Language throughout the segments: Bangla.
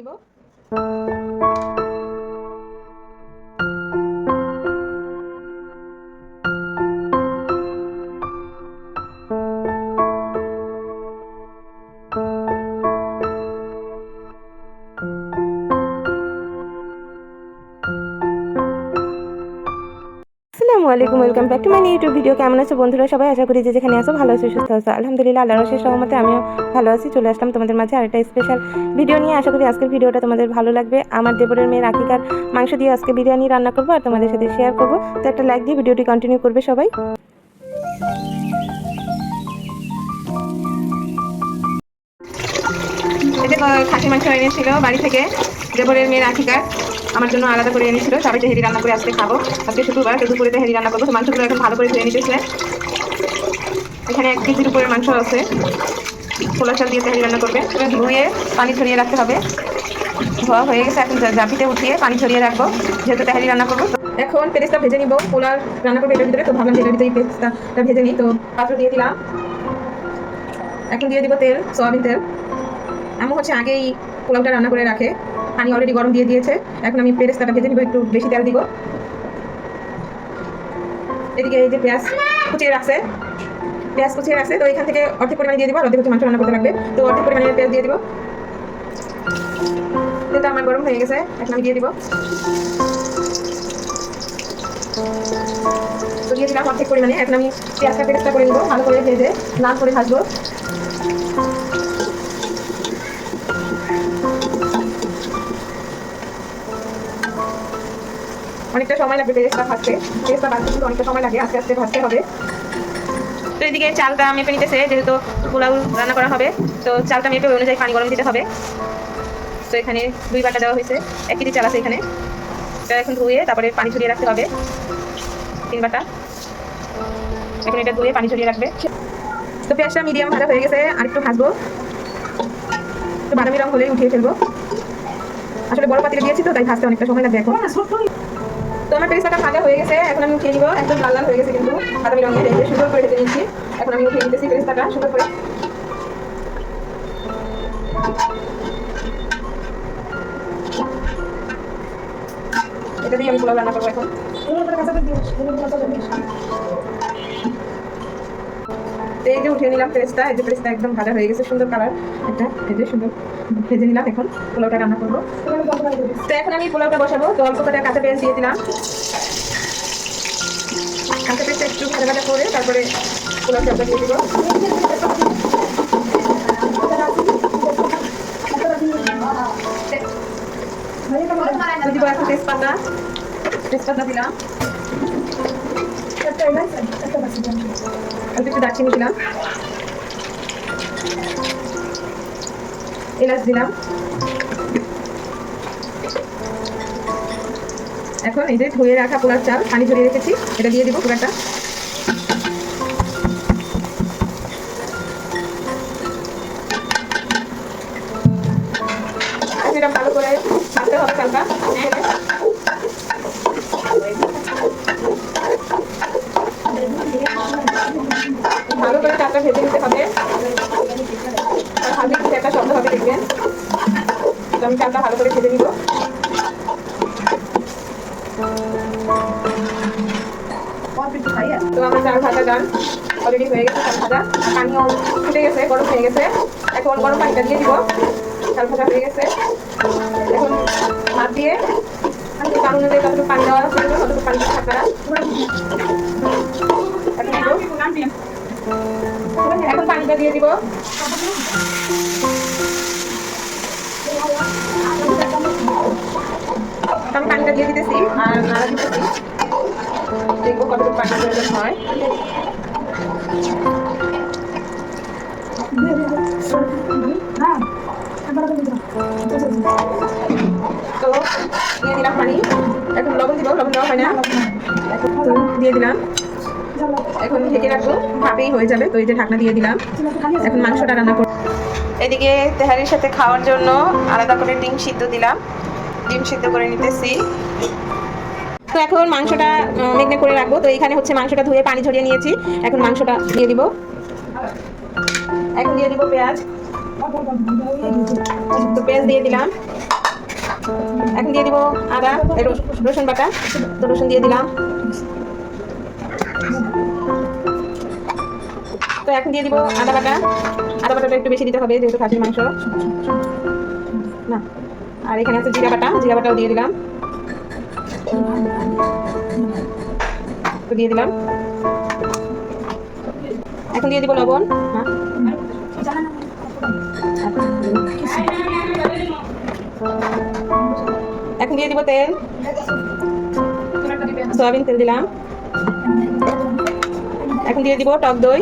নিব। আসসালামু আলাইকুম, welcome back to my YouTube video. কেমন আছো বন্ধুরা সবাই? আশা করি যে যেখানে আছো ভালো আছো, সুস্থ আছো। আলহামদুলিল্লাহ, আল্লাহর অশেষ রহমতে আমিও ভালো আছি। চলে আসলাম তোমাদের মাঝে আরেকটা স্পেশাল ভিডিও নিয়ে। আশা করি আজকের ভিডিওটা তোমাদের ভালো লাগবে। আমার দেবরের মেয়ের আকিকার মাংস দিয়ে আজকে বিরিয়ানি রান্না করবো আর তোমাদের সাথে শেয়ার করবো। তো একটা লাইক দিয়ে ভিডিওটি কন্টিনিউ করবে সবাই। এটা খাসি মাংস এনেছিল বাড়ি থেকে, দেবরের মেয়ের আকিকার আমার জন্য আলাদা করে এনেছিল। সবাই তেহেরি রান্না করে আজকে খাবো। আজকে শুক্রবার, তো দুপুরে তেহেরি রান্না করবো। তো মাংসগুলো এখন ভালো করে ধুয়ে নিতেছে। এখানে 1 কেজির উপরে মাংস আছে। খোলা চাল দিয়ে তেহারি রান্না করবে। ধুয়ে পানি ছড়িয়ে রাখতে হবে। ধোয়া হয়ে গেছে, এখন জাপিতে উঠিয়ে পানি ছড়িয়ে রাখবো, যেহেতু তেহারি রান্না করবো। এখন পেস্টটা ভেজে নিব। পোলার রান্না করবো এটার ভিতরে, তো ভাবলাম এটার ভিতরে পেস্টটা ভেজে নিই। তো পাত্র দিয়ে দিলাম। এখন দিয়ে দিব তেল, সয়াবিন তেল। এমন হচ্ছে আগেই পোলাওটা রান্না করে রাখে, পানি অলরেডি গরম দিয়ে দিয়েছে। এখন আমি পেস্টটা ভেজে নিব, একটু বেশি তেল দিব। এদিকে এই যে পেঁয়াজ কুচিয়ে রাখছে, তো এখান থেকে অর্ধেক পরিমাণে দিয়ে দিব, আর অর্ধেক হচ্ছে মাংস রান্না করতে লাগবে। তো অর্ধেক পরিমাণে পেঁয়াজ দিয়ে দিব। তেলটা আমার গরম হয়ে গেছে, এখন আমি দিয়ে দিব। তো দিয়ে দিলাম অর্ধেক পরিমাণে। এখন আমি পেঁয়াজটা পেস্টটা করে নিব, ভালো করে ভেজে লাল করে ভাজবো। অনেকটা সময় লাগবে পেস্টটা ভাজতে কিন্তু অনেকটা সময় লাগে, আস্তে আস্তে ভাজতে হবে। তো এদিকে চালটা মেপে নিতেছে, যেহেতু পোলাও রান্না করা হবে, তো চালটা মেপে ওই অনুযায়ী পানি গরম দিতে হবে। তো এখানে 2 বাটা দেওয়া হয়েছে, 1 কেজি চাল আছে এখানে। এটা এখন ধুয়ে তারপরে পানি ছড়িয়ে রাখতে হবে, 3 বাটা। এখন এটা ধুয়ে পানি ছড়িয়ে রাখবে। তো পেঁয়াজটা মিডিয়াম ভাজা হয়ে গেছে, আর একটু ভাজবো। তো বাদামি রং হলেই উঠিয়ে ফেলবো। আসলে বড় পাতিলে দিয়েছি তো, তাই ভাজতে অনেকটা সময় লাগবে। এখন তো আমার পেস্টটা ভাজা হয়ে গেছে, এখন আমি উঠিয়ে নিব। একদম লাল লাল হয়ে গেছে, কিন্তু বাদামি রঙের এই যে সুন্দর করে ভেজে নিচ্ছি। এখন আমি উঠিয়ে নিতেছি পেস্টটা সুন্দর করে। এটা দিয়ে আমি পোলাও রান্না করবো। এখন এই যে উঠিয়ে নিলাম পেস্টটা, এই যে পেস্টটা একদম ভাজা হয়ে গেছে, সুন্দর কালার একটা। এই যে সুন্দর ভেজে নিলাম। এখন পোলাওটা রান্না করবো। তো এখন আমি পোলাওটা বসাবো। তো অল্প করে কাঁচা পেঁয়াজ দিয়ে দিলাম। কাঁচা পেঁয়াজটা একটু ভাজা ভাজা করে তারপরে পোলাও চালটা দিয়ে দিব। দিব এখন তেজপাতা দিলাম, একটু দারচিনি দিলাম, এলাচ দিলাম। এখন এই যে ধুয়ে রাখা পোলার চাল পানি ঝরিয়ে রেখেছি, এটা দিয়ে দিব পুরাটা। এটা ভালো করে ছাড়তে হবে চালটা। ভালো করে চালটা ভেজে নিতে হবে, হালকা কিছু একটা শব্দ হবে দেখবেন। তো আমি চালটা ভালো করে ভেজে নিব। তো আমার চাল ভাজা ডান অলরেডি হয়ে গেছে। চাল ভাজা পানিও ফুটে গেছে, গরম হয়ে গেছে। এখন গরম পানিটা দিয়ে দিব। চাল ভাজা হয়ে গেছে। এখন ভাত দিয়ে পান অনুযায়ী কতটুকু পানি দেওয়া প্রয়োজন ততটুকু পানি দিয়ে থাকবে। এখন পানিটা দিয়ে দিব। আমি পানিটা দিয়ে দিতেছি আর নাড়া দিতেছি, দেখবো কতটুকু পানি প্রয়োজন হয়। তো দিয়ে দিলাম পানি। এখন লবণ দিব, লবণ দেওয়া হয় না, তো দিয়ে দিলাম। এখন ঢেকে রাখবো, ভাবেই হয়ে যাবে। তো এই যে ঢাকনা দিয়ে দিলাম। এখন মাংসটা রান্না করব। এদিকে তেহারির সাথে খাওয়ার জন্য আলাদা করে ডিম সিদ্ধ দিলাম, ডিম সিদ্ধ করে নিতেছি। তো এখন মাংসটা মেগনে করে রাখবো। তো এখানে হচ্ছে মাংসটা ধুয়ে পানি ঝরিয়ে নিয়েছি। এখন মাংসটা দিয়ে দিব। এখন দিয়ে দিব পেঁয়াজ। তো পেঁয়াজ দিয়ে দিলাম। এখন দিয়ে দিব আদা রসুন বাটা, তো রসুন দিয়ে দিলাম। তো এখন দিয়ে দিব আদা বাটাটা একটু বেশি দিতে হবে যেহেতু খাসির মাংস না। আর এখানে আছে জিরা বাটাও দিয়ে দিলাম, তো দিয়ে দিলাম। এখন দিয়ে দিব লবণ, এখন দিয়ে দিব তেল, সয়াবিন তেল দিলাম। এখন দিয়ে দিব টক দই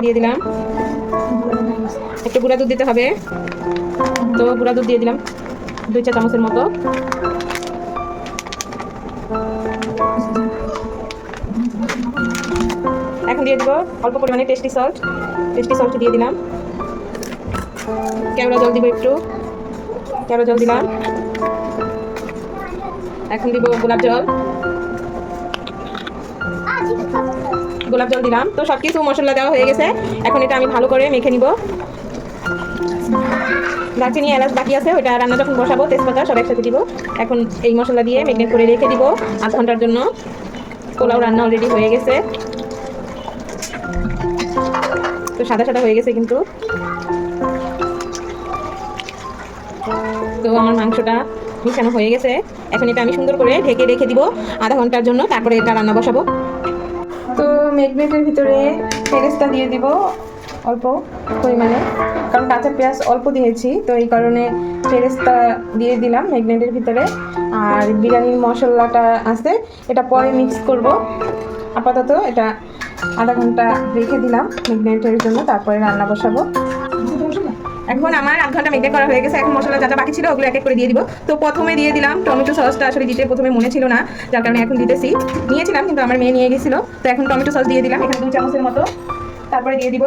দিয়ে দিলাম। একটু গুঁড়া দুধ দিতে হবে, তো গুঁড়া দুধ দিয়ে দিলাম 2 চা চামচের মতো। এখন দিয়ে দিব অল্প পরিমাণে টেস্টি সল্ট দিয়ে দিলাম। কেওড়া জল দিব, একটু কেওড়া জল দিলাম। এখন দিব গোলাপ জল দিলাম। তো সবকিছু মশলা দেওয়া হয়ে গেছে, এখন এটা আমি ভালো করে মেখে নিব। দারচিনি এলাচ বাকি আছে, ওইটা রান্না যখন বসাবো তেজপাতা সব একসাথে দিব। এখন এই মশলা দিয়ে ম্যারিনেট করে রেখে দিব 8 ঘন্টার জন্য। পোলাও রান্না অলরেডি হয়ে গেছে, তো সাদা হয়ে গেছে কিন্তু। তো আমার মাংসটা মিশানো হয়ে গেছে, এখন এটা আমি সুন্দর করে ঢেকে রেখে দিব 1/2 ঘন্টার জন্য, তারপরে এটা রান্না বসাবো। তো ম্যারিনেটের ভিতরে পেঁয়াজটা দিয়ে দিব অল্প পরিমাণে, কারণ কাঁচা পেঁয়াজ অল্প দিয়েছি, তো এই কারণে পেঁয়াজটা দিয়ে দিলাম ম্যারিনেটের ভিতরে। আর বিরিয়ানির মশলাটা আছে, এটা পরে মিক্স করব। আপাতত এটা 1/2 ঘন্টা রেখে দিলাম ম্যারিনেটের জন্য, তারপরে রান্না বসাবো। এখন আমার 8 ঘন্টা ম্যারিনেট করা হয়ে গেছে। এখন মশলা যা বাকি ছিল ওগুলো এক এক করে দিয়ে দিব। তো প্রথমে দিয়ে দিলাম টমেটো সসটা, আসলে দিতে প্রথমে মনে ছিল না, যার কারণে এখন দিতেছি। নিয়েছিলাম কিন্তু আমার মেয়ে নিয়ে গেছিল, তো এখন টমেটো সস দিয়ে দিলাম এখানে 2 চামচের মতো। তারপরে দিয়ে দিব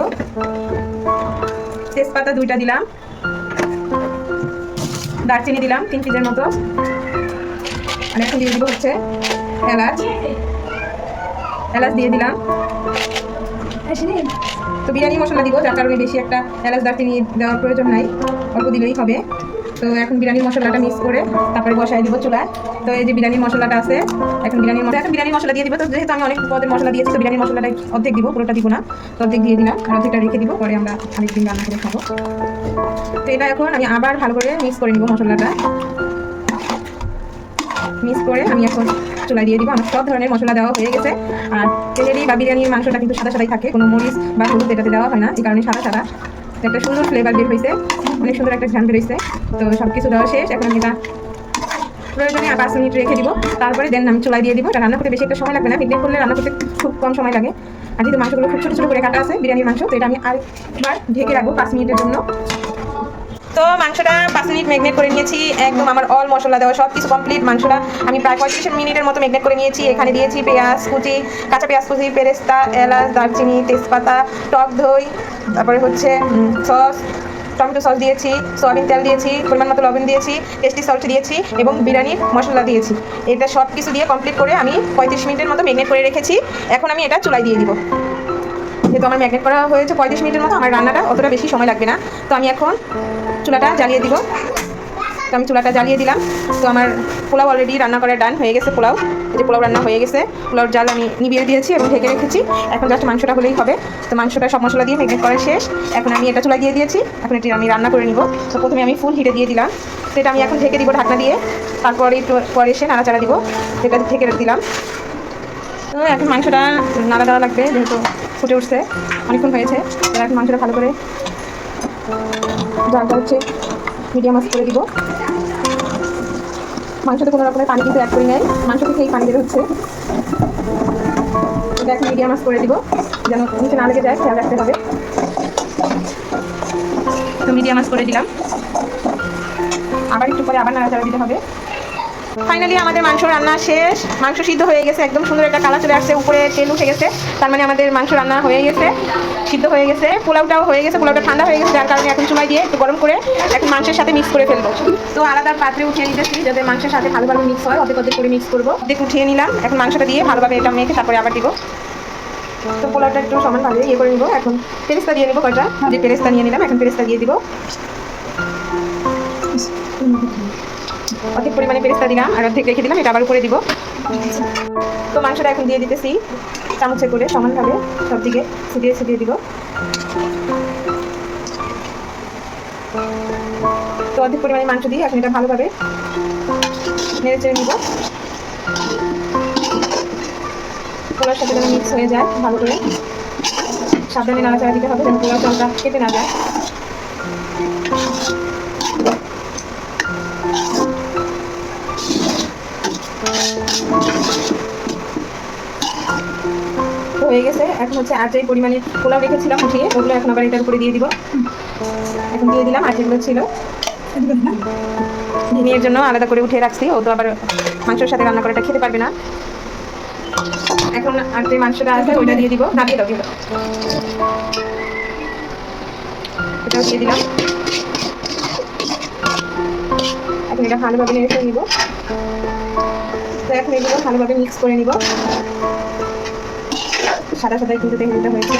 তেজপাতা 2টা দিলাম, দারচিনি দিলাম 3 পিসের মতো। আর এখন দিয়ে দিব হচ্ছে এলাচ দিয়ে দিলাম। তো বিরিয়ানি মশলা দিব, যার কারণে বেশি একটা এলাচ দারচিনি দেওয়ার প্রয়োজন নাই, অল্প দিলেই হবে। তো এখন বিরিয়ানির মশলাটা মিক্স করে তারপরে বসাই দিব চুলায়। তো এই যে বিরিয়ানির মশলাটা আছে, এখন বিরিয়ানির মশলা দিয়ে দিব। তো যেহেতু আমি অনেক পদের মশলা দিয়েছি, তো বিরিয়ানির মশলাটা অর্ধেক দিব, পুরোটা দিব না, তো অর্ধেক দিয়ে দিলাম। আর অর্ধেকটা রেখে দিব, পরে আমরা আরেকদিন রান্না করে খাবো। তো এটা এখন আমি আবার ভালো করে মিক্স করে নিব মশলাটা। মিক্স করে আমি এখন চুলায় দিয়ে দিব। আমার সব ধরনের মশলা দেওয়া হয়ে গেছে। আর তেলেরি বা বিরিয়ানির মাংসটা কিন্তু সাদাই থাকে, কোনো মরিচ বা হলুদ এটাতে দেওয়া হয় না, এই কারণে সাদা একটা সুন্দর ফ্লেভার বের হয়েছে, অনেক সুন্দর একটা ঘ্রাণ বের হয়েছে। তো সব কিছু দেওয়া শেষ, এখন আমি এটা প্রয়োজনে 5 মিনিট রেখে দিব, তারপরে দেন আমি চুলায় দিয়ে দিব। এটা রান্না করতে বেশি একটা সময় লাগবে না, ম্যারিনেট করলে রান্না করতে খুব কম সময় লাগে। আর যেহেতু মাংসগুলো খুব ছোটো করে কাটা আছে বিরিয়ানির মাংস, তো এটা আমি আরেকবার ঢেকে রাখবো 5 মিনিটের জন্য। তো মাংসটা 5 মিনিট ম্যারিনেট করে নিয়েছি, একদম আমার অল মশলা দেওয়া সব কিছু কমপ্লিট। মাংসটা আমি প্রায় 35 মিনিটের মতো ম্যারিনেট করে নিয়েছি। এখানে দিয়েছি পেঁয়াজ কুচি, কাঁচা পেঁয়াজ কুচি, বেরেস্তা, এলাচ, দারচিনি, তেজপাতা, টক দই, তারপরে হচ্ছে সস, টমেটো সস দিয়েছি, সয়াবিন তেল দিয়েছি, পরিমাণ মতো লবণ দিয়েছি, টেস্টি সল্ট দিয়েছি এবং বিরিয়ানির মশলা দিয়েছি। এটা সব কিছু দিয়ে কমপ্লিট করে আমি 35 মিনিটের মতো ম্যারিনেট করে রেখেছি। এখন আমি এটা চুলায় দিয়ে দিব। যেহেতু আমার ম্যারিনেট করা হয়েছে 35 মিনিটের মতো, আমার রান্নাটা অতটা বেশি সময় লাগবে না। তো আমি এখন চুলাটা জ্বালিয়ে দিব। তো আমি চুলাটা জ্বালিয়ে দিলাম। তো আমার পোলাও অলরেডি রান্না করা ডান হয়ে গেছে। পোলাও রান্না হয়ে গেছে, পোলাওর জাল আমি নিভিয়ে দিয়েছি এবং ঢেকে রেখেছি। এখন জাস্ট মাংসটা হলেই হবে। তো মাংসটা সব মশলা দিয়ে ম্যারিনেট করা শেষ। এখন আমি এটা চুলা দিয়ে দিয়েছি, এখন এটি আমি রান্না করে নিব। তো প্রথমে আমি ফুল হিটে দিয়ে দিলাম, তো এটা আমি এখন ঢেকে দিব ঢাকনা দিয়ে। তারপরে একটু পরে এসে নাড়াচাড়া দিব, এটা ঢেকে দিলাম। তো এখন মাংসটা নাড়া দেওয়া লাগবে, যেহেতু ফুটে উঠছে, অনেকক্ষণ হয়েছে। তো এখন মাংসটা ভালো করে জালটা হচ্ছে মিডিয়াম আঁচ করে দিব। মাংসতে কোনো রকমের পানি কিন্তু অ্যাড করি নাই, মাংস থেকে এই পানি বের হচ্ছে। এটা এখন মিডিয়াম আঁচ করে দিব, যেন নিচে না লেগে যায়, খেয়াল রাখতে হবে। তো মিডিয়াম আঁচ করে দিলাম, আবার একটু পরে আবার নাড়াচাড়া দিতে হবে। ফাইনালি আমাদের মাংস রান্না শেষ। মাংস সিদ্ধ হয়ে গেছে, একদম সুন্দর একটা কালার চলে আসছে, উপরে তেল উঠে গেছে, তার মানে আমাদের মাংস রান্না হয়ে গেছে, সিদ্ধ হয়ে গেছে। পোলাওটাও হয়ে গেছে, পোলাওটা ঠান্ডা হয়ে গেছে, যার কারণে এখন চুলায় দিয়ে একটু গরম করে এখন মাংসের সাথে মিক্স করে ফেলবো। তো আলাদা পাত্রে উঠিয়ে নিতেছি, যাতে মাংসের সাথে ভালোভাবে মিক্স হয়, অর্ধেক করে মিক্স করবো। অর্ধেক উঠিয়ে নিলাম, এখন মাংসটা দিয়ে ভালোভাবে এটা মেখে তারপরে আবার দিব। তো পোলাওটা একটু সমানভাবে করে নিব। এখন পেরেস্তা দিয়ে নিব, কয়টা যে পেরেস্তা নিয়ে নিলাম, এখন পেরেস্তা দিয়ে দিব। অর্ধেক পরিমাণে পেরেস্তা দিলাম আর অর্ধেক রেখে দিলাম, এটা আবার উপরে দিব। তো মাংসটা এখন দিয়ে দিতেছি চামচে করে সমানভাবে সব দিকে ছিটিয়ে ছিটিয়ে দিব। তো অর্ধেক পরিমাণে মাংস দিয়ে এখন এটা ভালোভাবে নেড়ে চেড়ে নিব, পোলার সাথে যেন মিক্স হয়ে যায় ভালো করে। সাবধানে নাড়াচাড়া দিতে হবে যেন পোলাও চালটা কেটে না যায়। হয়ে গেছে। এখন হচ্ছে আর যে পরিমাণে পোলাও রেখেছিলাম উঠিয়ে ওগুলো এখন আবার এটার উপরে দিয়ে দিব। এখন দিয়ে দিলাম, আর যেগুলো ছিল ধিমিয়ের জন্য আলাদা করে উঠিয়ে রাখছি, ও তো আবার মাংসের সাথে রান্না করাটা খেতে পারবে না। এখন আর যে মাংসটা আছে ওইটা দিয়ে দিব, না দিয়ে দাও দিয়ে দাও, এটাও দিয়ে দিলাম। এখন এটা ভালোভাবে নেড়ে ফেলে নিব। তো এখন এগুলো ভালোভাবে মিক্স করে নিব। সাদা সাদাই কিন্তু তেহারিটা হয়েছে,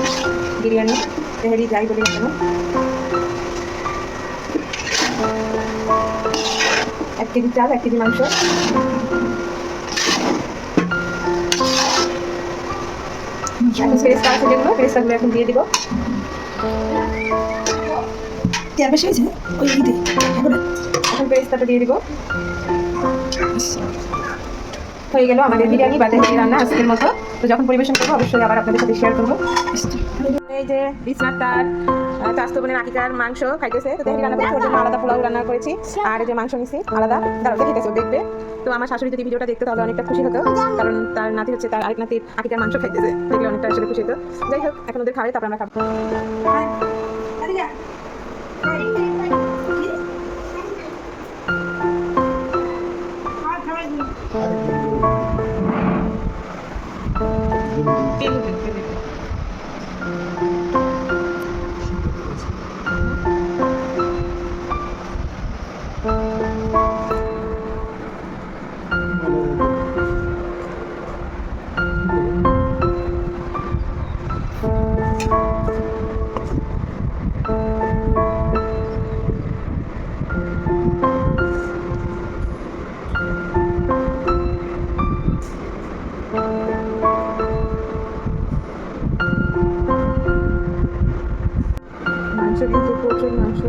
বিরিয়ানি তেহারি যাই বলি না কেন। 1 কেজি চাল 1 কেজি মাংস। এখন পেরেস্তা আছে যেগুলো, পেরেস্তাগুলো এখন দিয়ে দিব। এখন পেরেস্তাটা দিয়ে দিব। হয়ে গেল আমাদের বিরিয়ানি বা তেহারি রান্না আজকের মতো। তো যখন পরিবেশন করবো অবশ্যই আবার আপনাদের সাথে শেয়ার করবো। এই যে বিছনার তার চাস্তো বোনের আকিকার মাংস খাইতেছে। তো তেহারি রান্না করেছি, ওর জন্য আলাদা পোলাও রান্না করেছি, আর এই যে মাংস নিছি আলাদা। দাঁড়াতে খেতেছে দেখবে। তো আমার শাশুড়ি যদি ভিডিওটা দেখতে তাহলে অনেকটা খুশি হতো, কারণ তার নাতি হচ্ছে তার আরেক নাতির আকিকার মাংস খাইতেছে, দেখলে অনেকটা আসলে খুশি হতো। যাই হোক, এখন ওদের খাওয়াই, তারপর আমরা খাবো। মাংস কিন্তু প্রচুর মাংস,